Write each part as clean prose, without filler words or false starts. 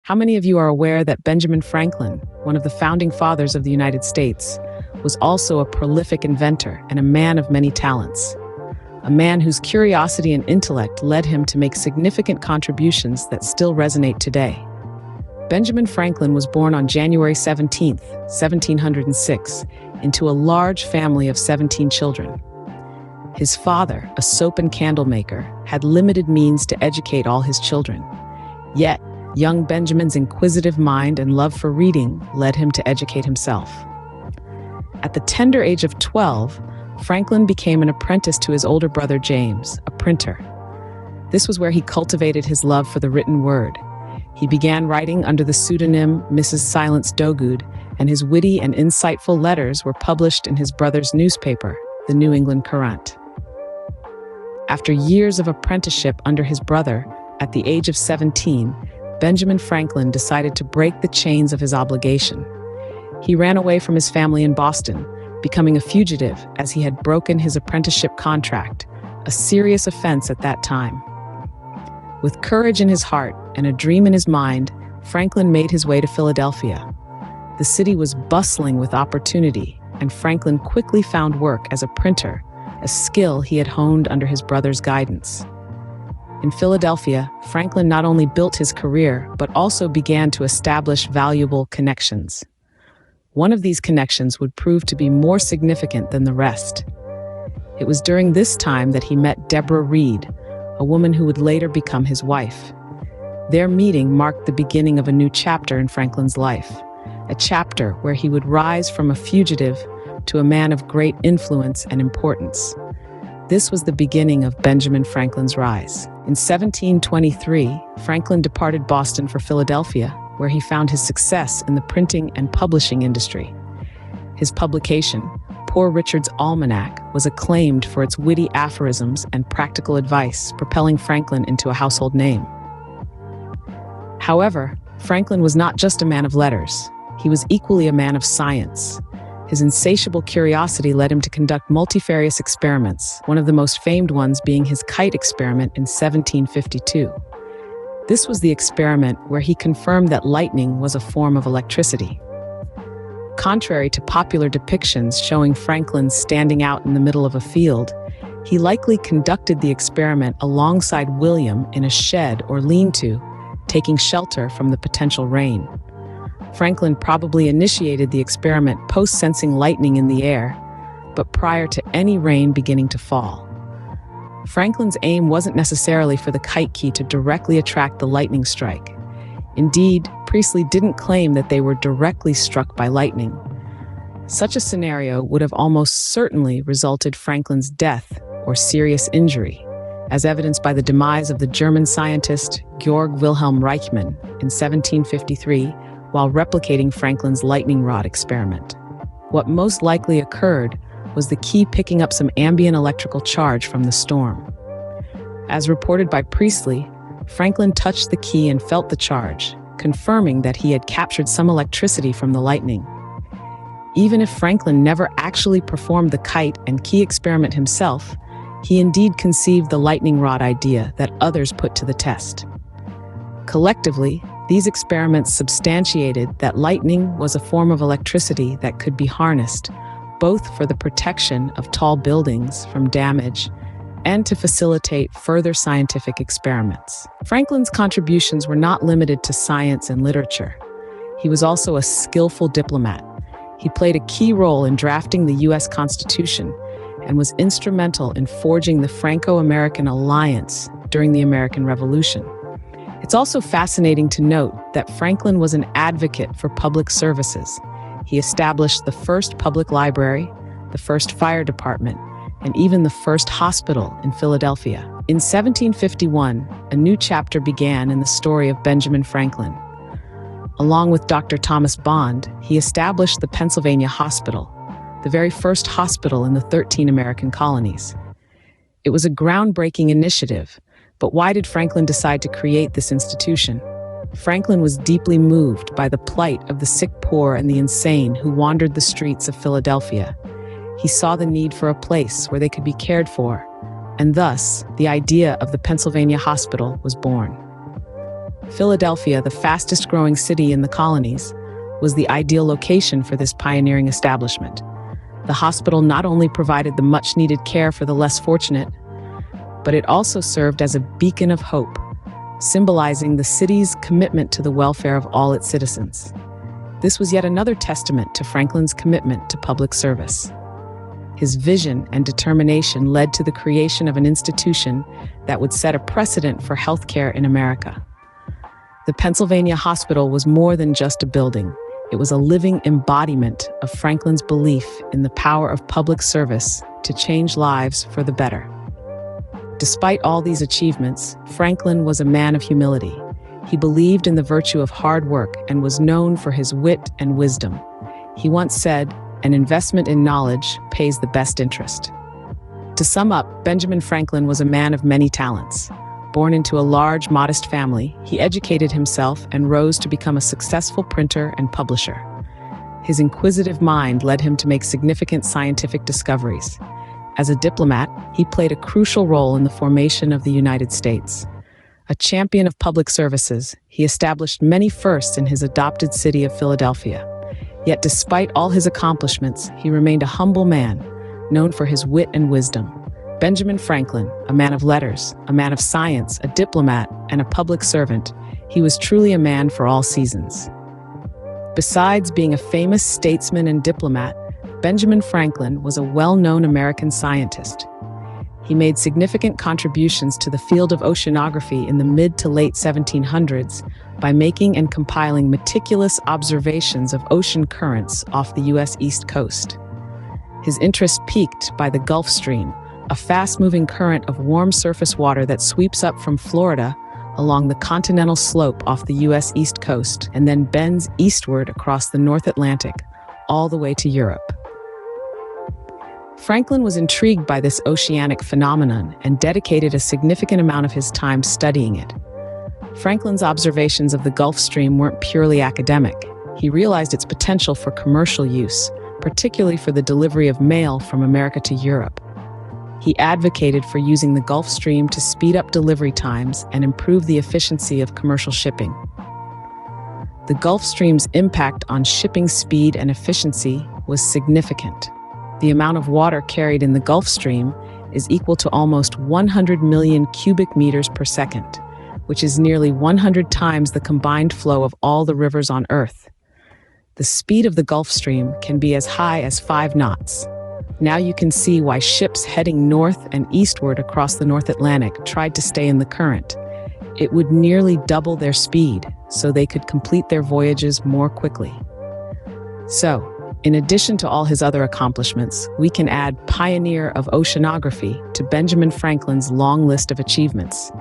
How many of you are aware that Benjamin Franklin, one of the founding fathers of the United States, was also a prolific inventor and a man of many talents? A man whose curiosity and intellect led him to make significant contributions that still resonate today. Benjamin Franklin was born on January 17, 1706, into a large family of 17 children. His father, a soap and candle maker, had limited means to educate all his children. Yet, young Benjamin's inquisitive mind and love for reading led him to educate himself. At the tender age of 12, Franklin became an apprentice to his older brother James, a printer. This was where he cultivated his love for the written word. He began writing under the pseudonym Mrs. Silence Dogood, and his witty and insightful letters were published in his brother's newspaper, the New England Courant. After years of apprenticeship under his brother, at the age of 17, Benjamin Franklin decided to break the chains of his obligation. He ran away from his family in Boston, becoming a fugitive as he had broken his apprenticeship contract, a serious offense at that time. With courage in his heart and a dream in his mind, Franklin made his way to Philadelphia. The city was bustling with opportunity, and Franklin quickly found work as a printer, a skill he had honed under his brother's guidance. In Philadelphia, Franklin not only built his career, but also began to establish valuable connections. One of these connections would prove to be more significant than the rest. It was during this time that he met Deborah Reed, a woman who would later become his wife. Their meeting marked the beginning of a new chapter in Franklin's life, a chapter where he would rise from a fugitive to a man of great influence and importance. This was the beginning of Benjamin Franklin's rise. In 1723, Franklin departed Boston for Philadelphia, where he found his success in the printing and publishing industry. His publication, Poor Richard's Almanac, was acclaimed for its witty aphorisms and practical advice, propelling Franklin into a household name. However, Franklin was not just a man of letters. He was equally a man of science. His insatiable curiosity led him to conduct multifarious experiments, one of the most famed ones being his kite experiment in 1752. This was the experiment where he confirmed that lightning was a form of electricity. Contrary to popular depictions showing Franklin standing out in the middle of a field, he likely conducted the experiment alongside William in a shed or lean-to, taking shelter from the potential rain. Franklin probably initiated the experiment post-sensing lightning in the air, but prior to any rain beginning to fall. Franklin's aim wasn't necessarily for the kite key to directly attract the lightning strike. Indeed, Priestley didn't claim that they were directly struck by lightning. Such a scenario would have almost certainly resulted Franklin's death or serious injury, as evidenced by the demise of the German scientist Georg Wilhelm Reichmann in 1753 while replicating Franklin's lightning rod experiment. What most likely occurred was the key picking up some ambient electrical charge from the storm. As reported by Priestley, Franklin touched the key and felt the charge, confirming that he had captured some electricity from the lightning. Even if Franklin never actually performed the kite and key experiment himself, he indeed conceived the lightning rod idea that others put to the test. Collectively, these experiments substantiated that lightning was a form of electricity that could be harnessed, both for the protection of tall buildings from damage and to facilitate further scientific experiments. Franklin's contributions were not limited to science and literature. He was also a skillful diplomat. He played a key role in drafting the U.S. Constitution and was instrumental in forging the Franco-American alliance during the American Revolution. It's also fascinating to note that Franklin was an advocate for public services. He established the first public library, the first fire department, and even the first hospital in Philadelphia. In 1751, a new chapter began in the story of Benjamin Franklin. Along with Dr. Thomas Bond, he established the Pennsylvania Hospital, the very first hospital in the 13 American colonies. It was a groundbreaking initiative, but why did Franklin decide to create this institution? Franklin was deeply moved by the plight of the sick, poor, and the insane who wandered the streets of Philadelphia. He saw the need for a place where they could be cared for, and thus, the idea of the Pennsylvania Hospital was born. Philadelphia, the fastest-growing city in the colonies, was the ideal location for this pioneering establishment. The hospital not only provided the much-needed care for the less fortunate, but it also served as a beacon of hope, symbolizing the city's commitment to the welfare of all its citizens. This was yet another testament to Franklin's commitment to public service. His vision and determination led to the creation of an institution that would set a precedent for healthcare in America. The Pennsylvania Hospital was more than just a building. It was a living embodiment of Franklin's belief in the power of public service to change lives for the better. Despite all these achievements, Franklin was a man of humility. He believed in the virtue of hard work and was known for his wit and wisdom. He once said, "An investment in knowledge pays the best interest." To sum up, Benjamin Franklin was a man of many talents. Born into a large, modest family, he educated himself and rose to become a successful printer and publisher. His inquisitive mind led him to make significant scientific discoveries. As a diplomat, he played a crucial role in the formation of the United States. A champion of public services, he established many firsts in his adopted city of Philadelphia. Yet despite all his accomplishments, he remained a humble man, known for his wit and wisdom. Benjamin Franklin, a man of letters, a man of science, a diplomat, and a public servant, he was truly a man for all seasons. Besides being a famous statesman and diplomat, Benjamin Franklin was a well-known American scientist. He made significant contributions to the field of oceanography in the mid to late 1700s by making and compiling meticulous observations of ocean currents off the U.S. East Coast. His interest peaked by the Gulf Stream, a fast-moving current of warm surface water that sweeps up from Florida along the continental slope off the U.S. East Coast and then bends eastward across the North Atlantic, all the way to Europe. Franklin was intrigued by this oceanic phenomenon and dedicated a significant amount of his time studying it. Franklin's observations of the Gulf Stream weren't purely academic. He realized its potential for commercial use, particularly for the delivery of mail from America to Europe. He advocated for using the Gulf Stream to speed up delivery times and improve the efficiency of commercial shipping. The Gulf Stream's impact on shipping speed and efficiency was significant. The amount of water carried in the Gulf Stream is equal to almost 100 million cubic meters per second, which is nearly 100 times the combined flow of all the rivers on Earth. The speed of the Gulf Stream can be as high as 5 knots. Now you can see why ships heading north and eastward across the North Atlantic tried to stay in the current. It would nearly double their speed, so they could complete their voyages more quickly. So, in addition to all his other accomplishments, we can add pioneer of oceanography to Benjamin Franklin's long list of achievements.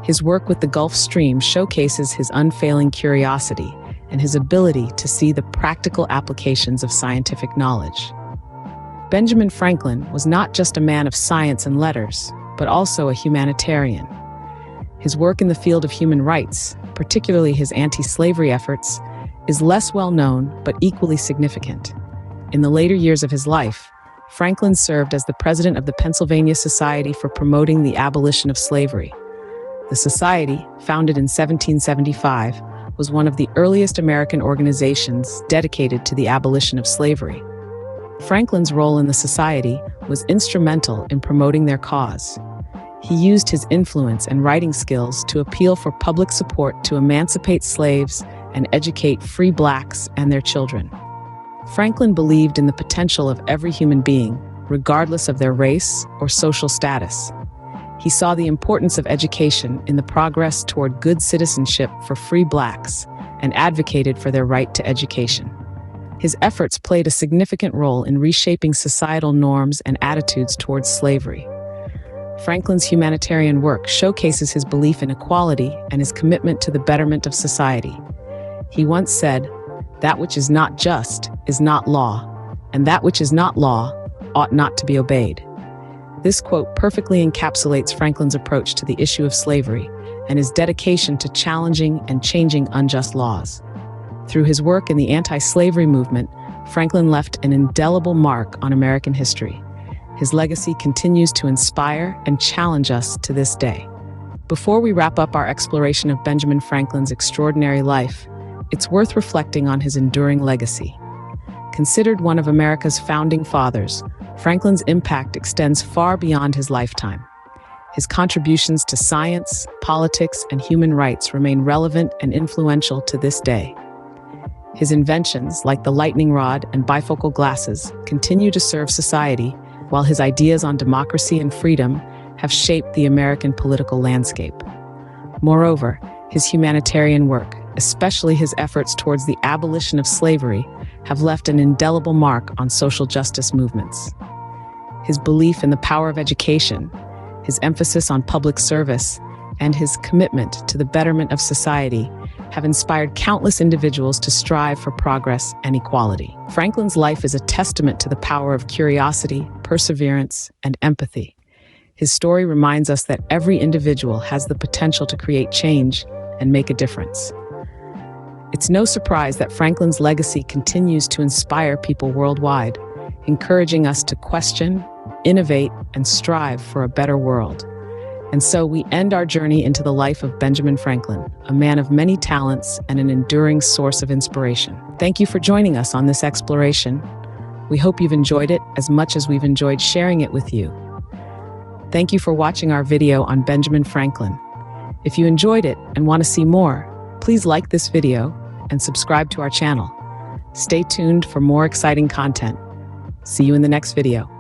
His work with the Gulf Stream showcases his unfailing curiosity and his ability to see the practical applications of scientific knowledge. Benjamin Franklin was not just a man of science and letters, but also a humanitarian. His work in the field of human rights, particularly his anti-slavery efforts, is less well known but equally significant. In the later years of his life, Franklin served as the president of the Pennsylvania Society for Promoting the Abolition of Slavery. The society, founded in 1775, was one of the earliest American organizations dedicated to the abolition of slavery. Franklin's role in the society was instrumental in promoting their cause. He used his influence and writing skills to appeal for public support to emancipate slaves and educate free blacks and their children. Franklin believed in the potential of every human being, regardless of their race or social status. He saw the importance of education in the progress toward good citizenship for free blacks and advocated for their right to education. His efforts played a significant role in reshaping societal norms and attitudes towards slavery. Franklin's humanitarian work showcases his belief in equality and his commitment to the betterment of society. He once said, "That which is not just is not law, and that which is not law ought not to be obeyed." This quote perfectly encapsulates Franklin's approach to the issue of slavery and his dedication to challenging and changing unjust laws. Through his work in the anti-slavery movement, Franklin left an indelible mark on American history. His legacy continues to inspire and challenge us to this day. Before we wrap up our exploration of Benjamin Franklin's extraordinary life, it's worth reflecting on his enduring legacy. Considered one of America's founding fathers, Franklin's impact extends far beyond his lifetime. His contributions to science, politics, and human rights remain relevant and influential to this day. His inventions, like the lightning rod and bifocal glasses, continue to serve society, while his ideas on democracy and freedom have shaped the American political landscape. Moreover, his humanitarian work, especially his efforts towards the abolition of slavery, have left an indelible mark on social justice movements. His belief in the power of education, his emphasis on public service, and his commitment to the betterment of society have inspired countless individuals to strive for progress and equality. Franklin's life is a testament to the power of curiosity, perseverance, and empathy. His story reminds us that every individual has the potential to create change and make a difference. It's no surprise that Franklin's legacy continues to inspire people worldwide, encouraging us to question, innovate, and strive for a better world. And so we end our journey into the life of Benjamin Franklin, a man of many talents and an enduring source of inspiration. Thank you for joining us on this exploration. We hope you've enjoyed it as much as we've enjoyed sharing it with you. Thank you for watching our video on Benjamin Franklin. If you enjoyed it and want to see more, please like this video and subscribe to our channel. Stay tuned for more exciting content. See you in the next video.